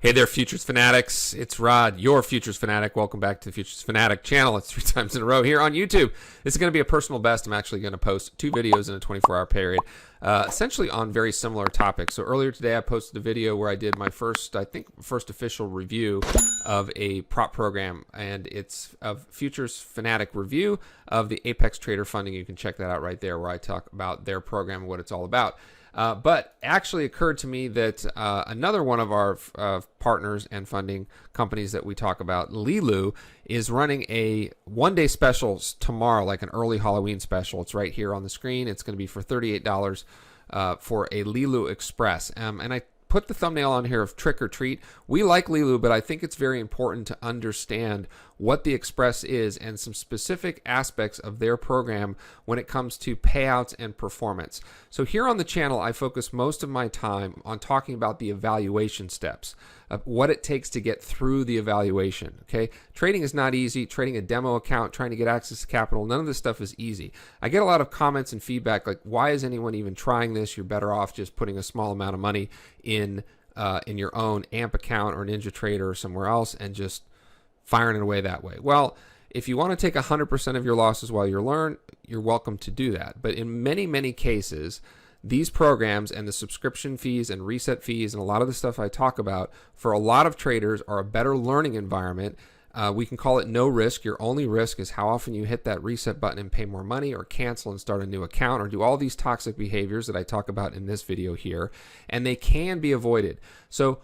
Hey there, Futures Fanatics. It's Rod, your Futures Fanatic. Welcome back to the Futures Fanatic channel. It's 3 times in a row here on YouTube. This is going to be a personal best. I'm actually going to post 2 videos in a 24-hour period, essentially on very similar topics. So earlier today, I posted a video where I did my first official review of a prop program, and it's a Futures Fanatic review of the Apex Trader funding. You can check that out right there, where I talk about their program and what it's all about. But actually occurred to me that another one of our partners and funding companies that we talk about, Leeloo, is running a one-day special tomorrow, like an early Halloween special. It's right here on the screen. It's going to be for $38 for a Leeloo Express. And I put the thumbnail on here of Trick or Treat. We like Leeloo, but I think it's very important to understand what the Express is and some specific aspects of their program when it comes to payouts and performance. So here on the channel, I focus most of my time on talking about the evaluation steps, of what it takes to get through the evaluation. Okay, trading is not easy. Trading a demo account, trying to get access to capital, none of this stuff is easy. I get a lot of comments and feedback like, why is anyone even trying this? You're better off just putting a small amount of money in your own AMP account or NinjaTrader or somewhere else and just firing it away that way. Well, if you want to take 100% of your losses while you learn, you're welcome to do that. But in many, many cases, these programs and the subscription fees and reset fees and a lot of the stuff I talk about for a lot of traders are a better learning environment. We can call it no risk. Your only risk is how often you hit that reset button and pay more money, or cancel and start a new account, or do all these toxic behaviors that I talk about in this video here, and they can be avoided. So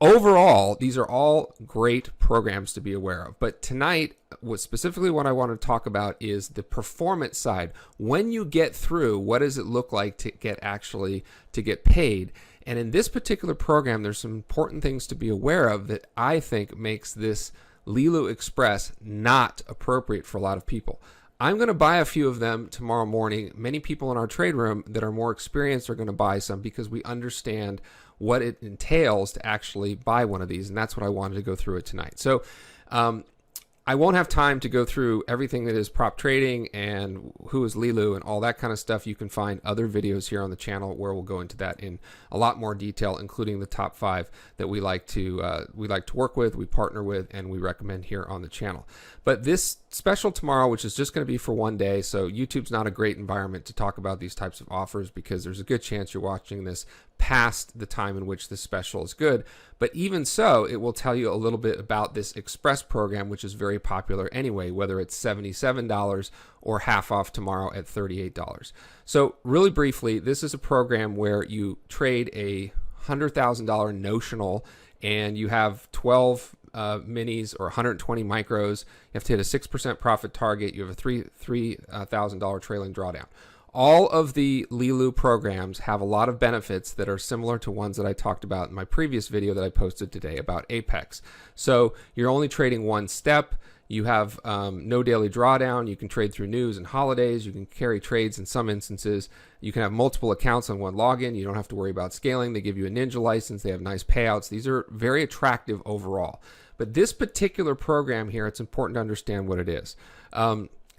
overall, these are all great programs to be aware of. But tonight, specifically what I want to talk about is the performance side. When you get through, what does it look like to get paid? And in this particular program, there's some important things to be aware of that I think makes this Leeloo Express not appropriate for a lot of people. I'm going to buy a few of them tomorrow morning. Many people in our trade room that are more experienced are going to buy some because we understand what it entails to actually buy one of these, and that's what I wanted to go through it tonight. So I won't have time to go through everything that is prop trading and who is Leeloo and all that kind of stuff. You can find other videos here on the channel where we'll go into that in a lot more detail, including the top 5 that we like to work with, we partner with, and we recommend here on the channel. But this special tomorrow, which is just going to be for one day, so YouTube's not a great environment to talk about these types of offers because there's a good chance you're watching this past the time in which this special is good. But even so, it will tell you a little bit about this Express program, which is very popular anyway, whether it's $77 or half off tomorrow at $38. So really briefly, this is a program where you trade a $100,000 notional and you have 12 minis or 120 micros. You have to hit a 6% profit target. You have a $3,000 trailing drawdown. All of the Leeloo programs have a lot of benefits that are similar to ones that I talked about in my previous video that I posted today about Apex. So you're only trading one step. You have no daily drawdown. You can trade through news and holidays. You can carry trades in some instances. You can have multiple accounts on one login. You don't have to worry about scaling. They give you a Ninja license. They have nice payouts. These are very attractive overall. But this particular program here, it's important to understand what it is.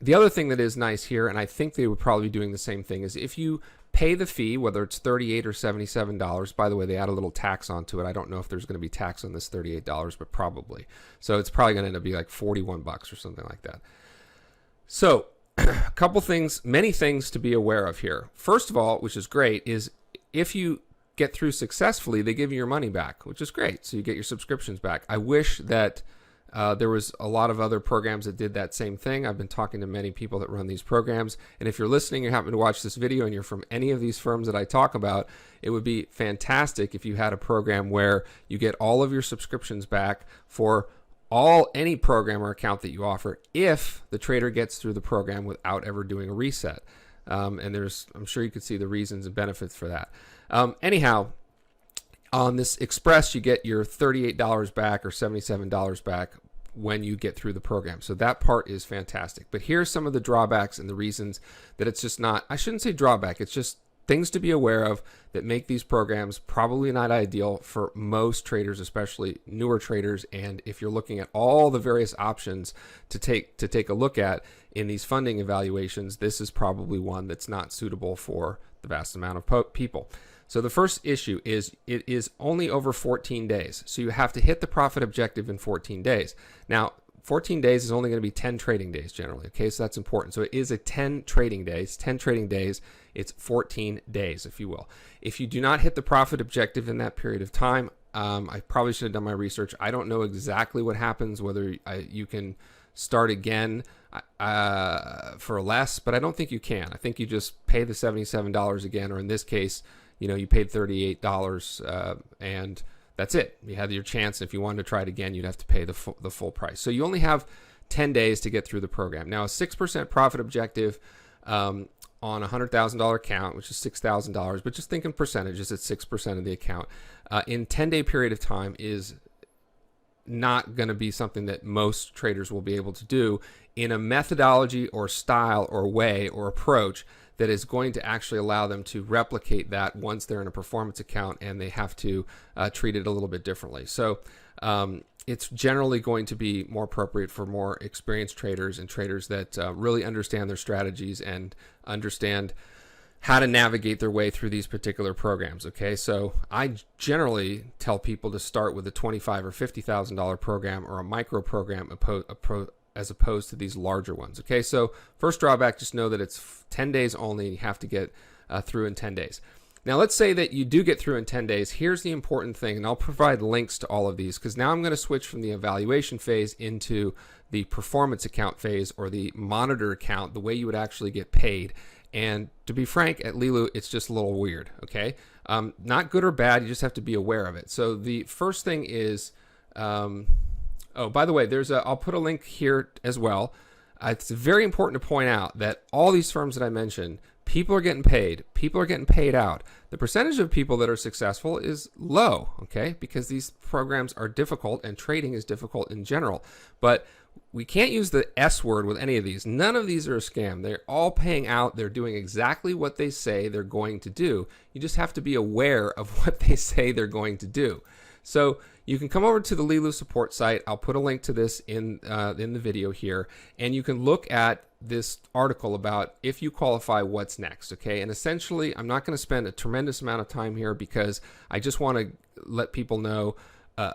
The other thing that is nice here, and I think they would probably be doing the same thing, is if you pay the fee, whether it's $38 or $77, by the way, they add a little tax onto it. I don't know if there's going to be tax on this $38, but probably. So it's probably going to end up being like 41 bucks or something like that. So a couple things, many things to be aware of here. First of all, which is great, is if you get through successfully, they give you your money back, which is great. So you get your subscriptions back. I wish that there was a lot of other programs that did that same thing. I've been talking to many people that run these programs. And if you're listening and happen to watch this video and you're from any of these firms that I talk about, it would be fantastic if you had a program where you get all of your subscriptions back for any program or account that you offer if the trader gets through the program without ever doing a reset. And I'm sure you could see the reasons and benefits for that. Anyhow, on this Express, you get your $38 back or $77 back when you get through the program. So that part is fantastic. But here's some of the drawbacks and the reasons that it's just not, I shouldn't say drawback, it's just things to be aware of that make these programs probably not ideal for most traders, especially newer traders. And if you're looking at all the various options to take a look at in these funding evaluations, this is probably one that's not suitable for the vast amount of people. So the first issue is it is only over 14 days. So you have to hit the profit objective in 14 days. Now, 14 days is only going to be 10 trading days generally. Okay, so that's important. So it is a 10 trading days. 10 trading days, it's 14 days, if you will. If you do not hit the profit objective in that period of time, I probably should have done my research. I don't know exactly what happens, whether you can start again for less, but I don't think you can. I think you just pay the $77 again, or in this case, you paid $38 and that's it. You had your chance. If you wanted to try it again, you'd have to pay the full price. So you only have 10 days to get through the program. Now, a 6% profit objective on a $100,000 account, which is $6,000, but just think in percentages, it's 6% of the account, in 10-day period of time is not going to be something that most traders will be able to do in a methodology or style or way or approach that is going to actually allow them to replicate that once they're in a performance account and they have to treat it a little bit differently. So it's generally going to be more appropriate for more experienced traders and traders that really understand their strategies and understand how to navigate their way through these particular programs. Okay, so I generally tell people to start with a $25,000 or $50,000 program or a micro program as opposed to these larger ones. Okay, so first drawback, just know that it's 10 days only and you have to get through in 10 days. Now let's say that you do get through in 10 days. Here's the important thing, and I'll provide links to all of these because now I'm going to switch from the evaluation phase into the performance account phase, or the monitor account, the way you would actually get paid. And to be frank, at Leeloo, it's just a little weird, okay? Not good or bad, you just have to be aware of it. So the first thing is, oh, by the way, I'll put a link here as well. It's very important to point out that all these firms that I mentioned, people are getting paid. People are getting paid out. The percentage of people that are successful is low, okay? Because these programs are difficult and trading is difficult in general. But we can't use the S word with any of these. None of these are a scam. They're all paying out. They're doing exactly what they say they're going to do. You just have to be aware of what they say they're going to do. So you can come over to the Leeloo support site. I'll put a link to this in the video here, and you can look at this article about if you qualify, what's next, okay? And essentially, I'm not going to spend a tremendous amount of time here because I just want to let people know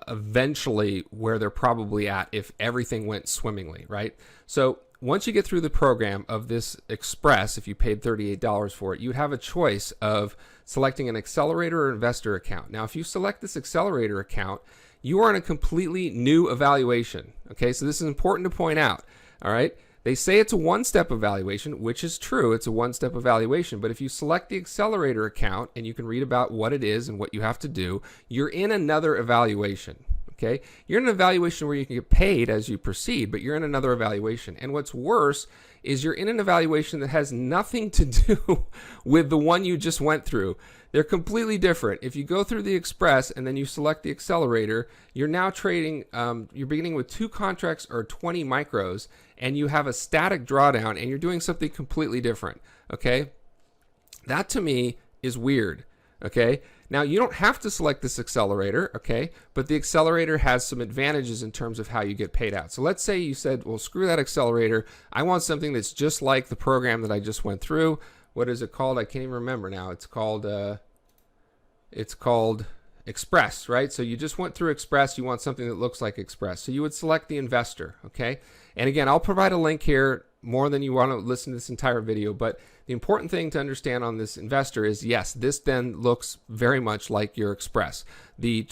eventually where they're probably at if everything went swimmingly, right? So once you get through the program of this Express, if you paid $38 for it, you'd have a choice of selecting an accelerator or investor account. Now, if you select this accelerator account, you are in a completely new evaluation, okay? So this is important to point out, all right? They say it's a one-step evaluation, which is true. It's a one-step evaluation. But if you select the accelerator account, and you can read about what it is and what you have to do, you're in another evaluation, okay? You're in an evaluation where you can get paid as you proceed, but you're in another evaluation. And what's worse is you're in an evaluation that has nothing to do with the one you just went through. They're completely different. If you go through the Express and then you select the accelerator, you're now trading, you're beginning with 2 contracts or 20 micros, and you have a static drawdown, and you're doing something completely different, okay? That to me is weird, okay? Now, you don't have to select this accelerator, okay? But the accelerator has some advantages in terms of how you get paid out. So let's say you said, well, screw that accelerator. I want something that's just like the program that I just went through. What is it called? I can't even remember now. It's called Express, right? So you just went through Express. You want something that looks like Express. So you would select the investor, okay? And again, I'll provide a link here more than you want to listen to this entire video, but the important thing to understand on this investor is, yes, this then looks very much like your Express. The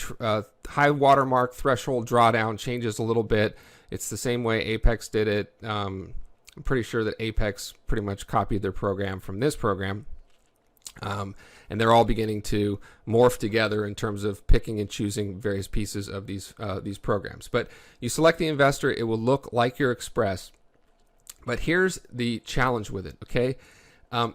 high watermark threshold drawdown changes a little bit. It's the same way Apex did it. I'm pretty sure that Apex pretty much copied their program from this program. And they're all beginning to morph together in terms of picking and choosing various pieces of these programs. But you select the investor, it will look like your Express. But here's the challenge with it, okay?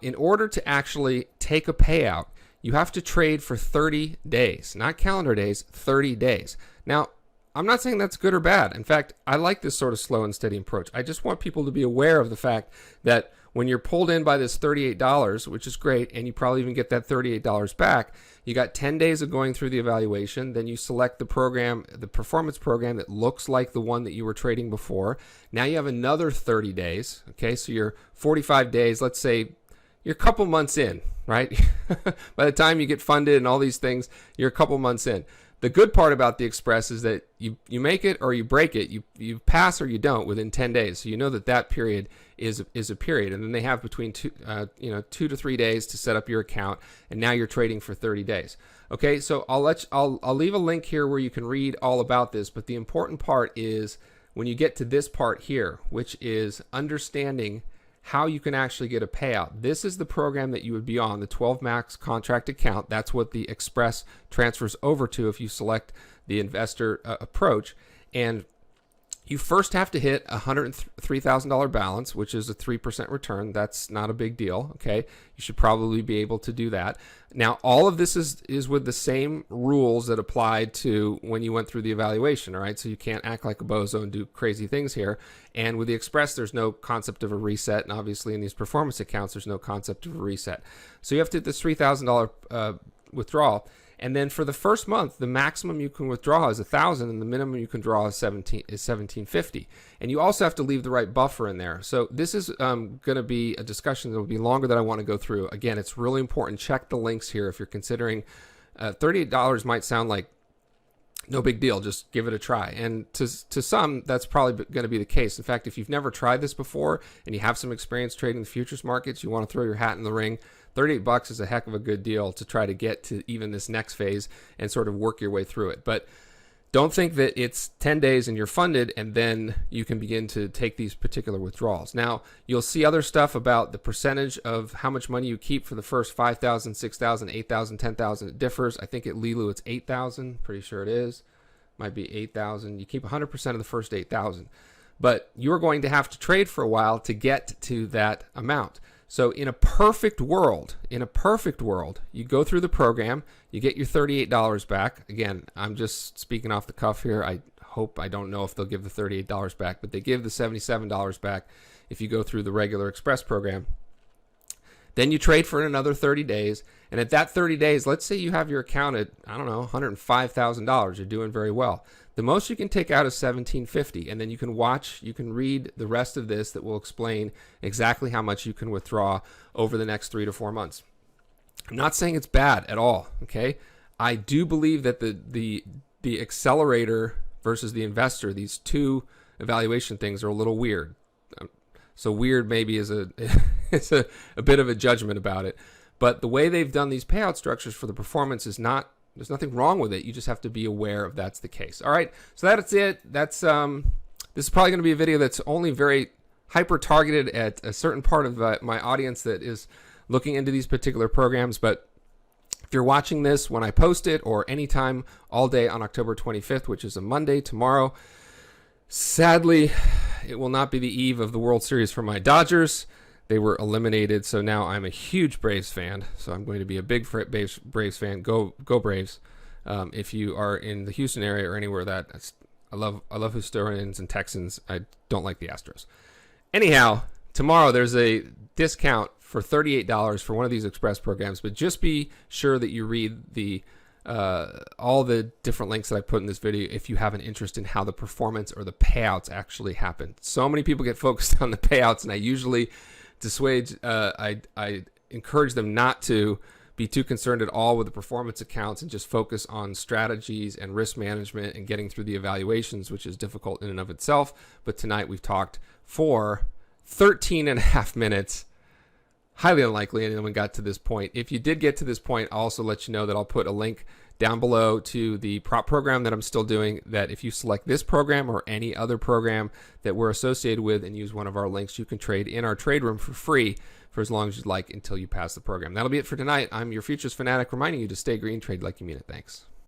In order to actually take a payout, you have to trade for 30 days, not calendar days, 30 days. Now, I'm not saying that's good or bad. In fact, I like this sort of slow and steady approach. I just want people to be aware of the fact that when you're pulled in by this $38, which is great, and you probably even get that $38 back, you got 10 days of going through the evaluation, then you select the program, the performance program that looks like the one that you were trading before. Now you have another 30 days, okay? So you're 45 days, let's say you're a couple months in, right? By the time you get funded and all these things, you're a couple months in. The good part about the Express is that you make it or you break it, you pass or you don't within 10 days. So you know that period is a period, and then they have between 2 to 3 days to set up your account, and now you're trading for 30 days. Okay, so I'll leave a link here where you can read all about this, but the important part is when you get to this part here, which is understanding how you can actually get a payout. This is the program that you would be on, the 12 max contract account. That's what the Express transfers over to if you select the investor approach. And you first have to hit a $103,000 balance, which is a 3% return. That's not a big deal, okay? You should probably be able to do that. Now, all of this is with the same rules that applied to when you went through the evaluation, all right? So you can't act like a bozo and do crazy things here. And with the Express, there's no concept of a reset, and obviously in these performance accounts, there's no concept of a reset. So you have to hit this $3,000 withdrawal. And then for the first month, the maximum you can withdraw is $1,000, and the minimum you can draw is $1,750. And you also have to leave the right buffer in there. So this is going to be a discussion that will be longer than I want to go through. Again, it's really important. Check the links here if you're considering. $38 might sound like no big deal. Just give it a try. And to some, that's probably going to be the case. In fact, if you've never tried this before and you have some experience trading the futures markets, you want to throw your hat in the ring, $38 is a heck of a good deal to try to get to even this next phase and sort of work your way through it. But don't think that it's 10 days and you're funded and then you can begin to take these particular withdrawals. Now, you'll see other stuff about the percentage of how much money you keep for the first 5,000, 6,000, 8,000, 10,000. It differs. I think at Leeloo it's 8,000. Pretty sure it is. Might be 8,000. You keep 100% of the first 8,000. But you're going to have to trade for a while to get to that amount. So in a perfect world, you go through the program, you get your $38 back. Again, I'm just speaking off the cuff here. I don't know if they'll give the $38 back, but they give the $77 back if you go through the regular Express program. Then you trade for another 30 days. And at that 30 days, let's say you have your account at, I don't know, $105,000. You're doing very well. The most you can take out is $1,750, and then you can read the rest of this that will explain exactly how much you can withdraw over the next 3 to 4 months. I'm not saying it's bad at all, okay? I do believe that the accelerator versus the investor, these two evaluation things are a little weird. So weird maybe is it's a bit of a judgment about it. But the way they've done these payout structures for the performance is not, there's nothing wrong with it. You just have to be aware if that's the case. All right, so that's it. This is probably going to be a video that's only very hyper targeted at a certain part of my audience that is looking into these particular programs. But if you're watching this when I post it or anytime all day on October 25th, which is a Monday tomorrow, sadly, it will not be the eve of the World Series for my Dodgers. They were eliminated, so now I'm a huge Braves fan. So I'm going to be a big Braves fan. Go Braves! If you are in the Houston area or anywhere I love Houstonians and Texans. I don't like the Astros. Anyhow, tomorrow there's a discount for $38 for one of these Express programs, but just be sure that you read the all the different links that I put in this video if you have an interest in how the performance or the payouts actually happen. So many people get focused on the payouts, and I usually dissuade, I encourage them not to be too concerned at all with the performance accounts and just focus on strategies and risk management and getting through the evaluations, which is difficult in and of itself. But tonight we've talked for 13 and a half minutes. Highly unlikely anyone got to this point. If you did get to this point, I'll also let you know that I'll put a link down below to the prop program that I'm still doing, that if you select this program or any other program that we're associated with and use one of our links, you can trade in our trade room for free for as long as you'd like until you pass the program. That'll be it for tonight. I'm your futures fanatic reminding you to stay green, trade like you mean it. Thanks.